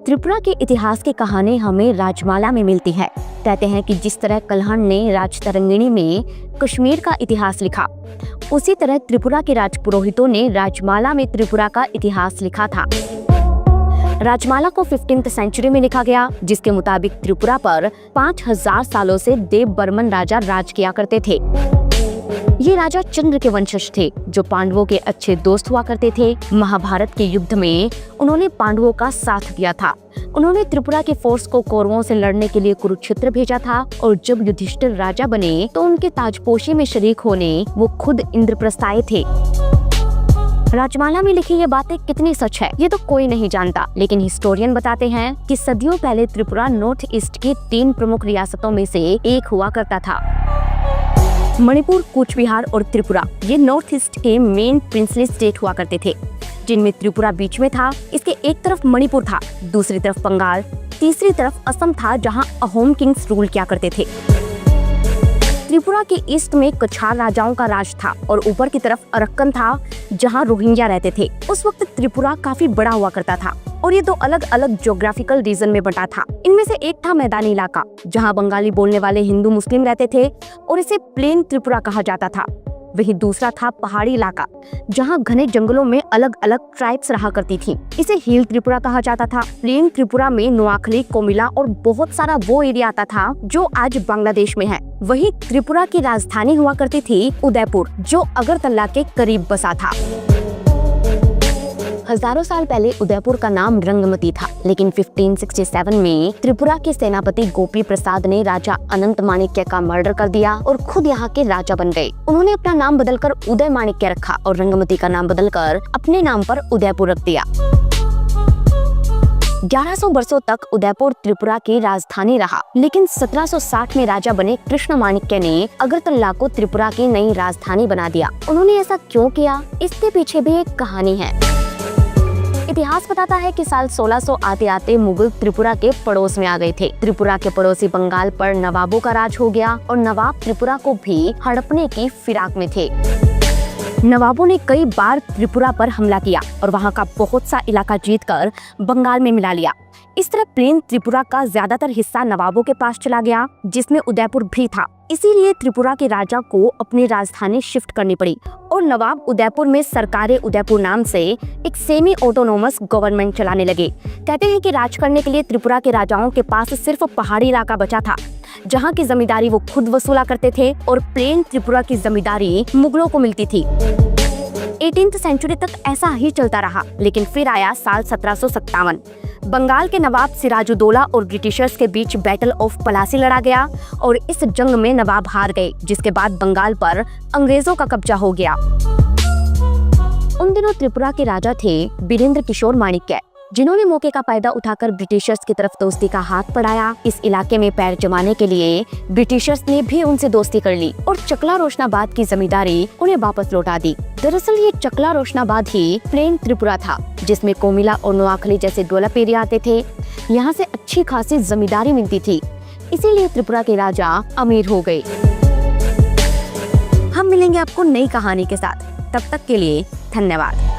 त्रिपुरा के इतिहास की कहानी हमें राजमाला में मिलती है। कहते हैं कि जिस तरह कल्हण ने राजतरंगिणी में कश्मीर का इतिहास लिखा, उसी तरह त्रिपुरा के राजपुरोहितों ने राजमाला में त्रिपुरा का इतिहास लिखा था। राजमाला को 15th सेंचुरी में लिखा गया, जिसके मुताबिक त्रिपुरा पर 5000 सालों से देव बर्मन राजा राज किया करते थे। ये राजा चंद्र के वंशज थे, जो पांडवों के अच्छे दोस्त हुआ करते थे। महाभारत के युद्ध में उन्होंने पांडवों का साथ दिया था। उन्होंने त्रिपुरा के फोर्स को कौरवों से लड़ने के लिए कुरुक्षेत्र भेजा था, और जब युधिष्ठिर राजा बने तो उनके ताजपोशी में शरीक होने वो खुद इंद्रप्रस्थ आए थे। राजमाला में लिखी ये बातें कितनी सच है, ये तो कोई नहीं जानता, लेकिन हिस्टोरियन बताते हैं कि सदियों पहले त्रिपुरा नॉर्थ ईस्ट की 3 प्रमुख रियासतों में से एक हुआ करता था। मणिपुर, कूच बिहार और त्रिपुरा ये नॉर्थ ईस्ट के मेन प्रिंसली स्टेट हुआ करते थे, जिनमें त्रिपुरा बीच में था। इसके एक तरफ मणिपुर था, दूसरी तरफ बंगाल, तीसरी तरफ असम था, जहां अहोम किंग्स रूल किया करते थे। त्रिपुरा के ईस्ट में कछार राजाओं का राज था और ऊपर की तरफ अरक्कन था, जहां रोहिंग्या रहते थे। उस वक्त त्रिपुरा काफी बड़ा हुआ करता था और ये 2 अलग अलग ज्योग्राफिकल रीजन में बंटा था। इनमें से एक था मैदानी इलाका, जहां बंगाली बोलने वाले हिंदू मुस्लिम रहते थे और इसे प्लेन त्रिपुरा कहा जाता था। वहीं दूसरा था पहाड़ी इलाका, जहां घने जंगलों में अलग अलग ट्राइब्स रहा करती थी। इसे हिल त्रिपुरा कहा जाता था। प्लेन त्रिपुरा में नोआखली, कोमिला और बहुत सारा वो एरिया आता था जो आज बांग्लादेश में है। वहीं त्रिपुरा की राजधानी हुआ करती थी उदयपुर, जो अगरतला के करीब बसा था। हजारों साल पहले उदयपुर का नाम रंगमती था, लेकिन 1567 में त्रिपुरा के सेनापति गोपी प्रसाद ने राजा अनंत माणिक्य का मर्डर कर दिया और खुद यहाँ के राजा बन गए। उन्होंने अपना नाम बदलकर उदय माणिक्य रखा और रंगमती का नाम बदलकर अपने नाम पर उदयपुर रख दिया। 1100 वर्षों तक उदयपुर त्रिपुरा की राजधानी रहा, लेकिन 1760 में राजा बने कृष्ण माणिक्य ने अगरतला को त्रिपुरा की नई राजधानी बना दिया। उन्होंने ऐसा क्यों किया, इसके पीछे भी एक कहानी है। इतिहास बताता है कि साल 1600 आते आते मुगल त्रिपुरा के पड़ोस में आ गए थे। त्रिपुरा के पड़ोसी बंगाल पर नवाबों का राज हो गया और नवाब त्रिपुरा को भी हड़पने की फिराक में थे। नवाबों ने कई बार त्रिपुरा पर हमला किया और वहां का बहुत सा इलाका जीतकर बंगाल में मिला लिया। इस तरह प्लेन त्रिपुरा का ज्यादातर हिस्सा नवाबों के पास चला गया, जिसमें उदयपुर भी था। इसीलिए त्रिपुरा के राजा को अपनी राजधानी शिफ्ट करनी पड़ी और नवाब उदयपुर में सरकारे उदयपुर नाम से एक सेमी ऑटोनोमस गवर्नमेंट चलाने लगे। कहते हैं कि राज करने के लिए त्रिपुरा के राजाओं के पास सिर्फ पहाड़ी इलाका बचा था, जहाँ की जमींदारी वो खुद वसूला करते थे, और प्लेन त्रिपुरा की जमींदारी मुगलों को मिलती थी। 18th सेंचुरी तक ऐसा ही चलता रहा, लेकिन फिर आया साल 1757। बंगाल के नवाब सिराजुद्दौला और ब्रिटिशर्स के बीच बैटल ऑफ पलासी लड़ा गया और इस जंग में नवाब हार गए, जिसके बाद बंगाल पर अंग्रेजों का कब्जा हो गया। उन दिनों त्रिपुरा के राजा थे वीरेंद्र किशोर माणिक्य, जिन्होंने मौके का फायदा उठाकर ब्रिटिशर्स की तरफ दोस्ती का हाथ बढ़ाया। इस इलाके में पैर जमाने के लिए ब्रिटिशर्स ने भी उनसे दोस्ती कर ली और चकला रोशनाबाद की जमींदारी उन्हें वापस लौटा दी। दरअसल ये चकला रोशनाबाद ही प्लेन त्रिपुरा था, जिसमें कोमिला और नोआखली जैसे डेवलप एरिया आते थे। यहाँ से अच्छी खासी जमींदारी मिलती थी, इसीलिए त्रिपुरा के राजा अमीर हो गए। हम मिलेंगे आपको नई कहानी के साथ, तब तक के लिए धन्यवाद।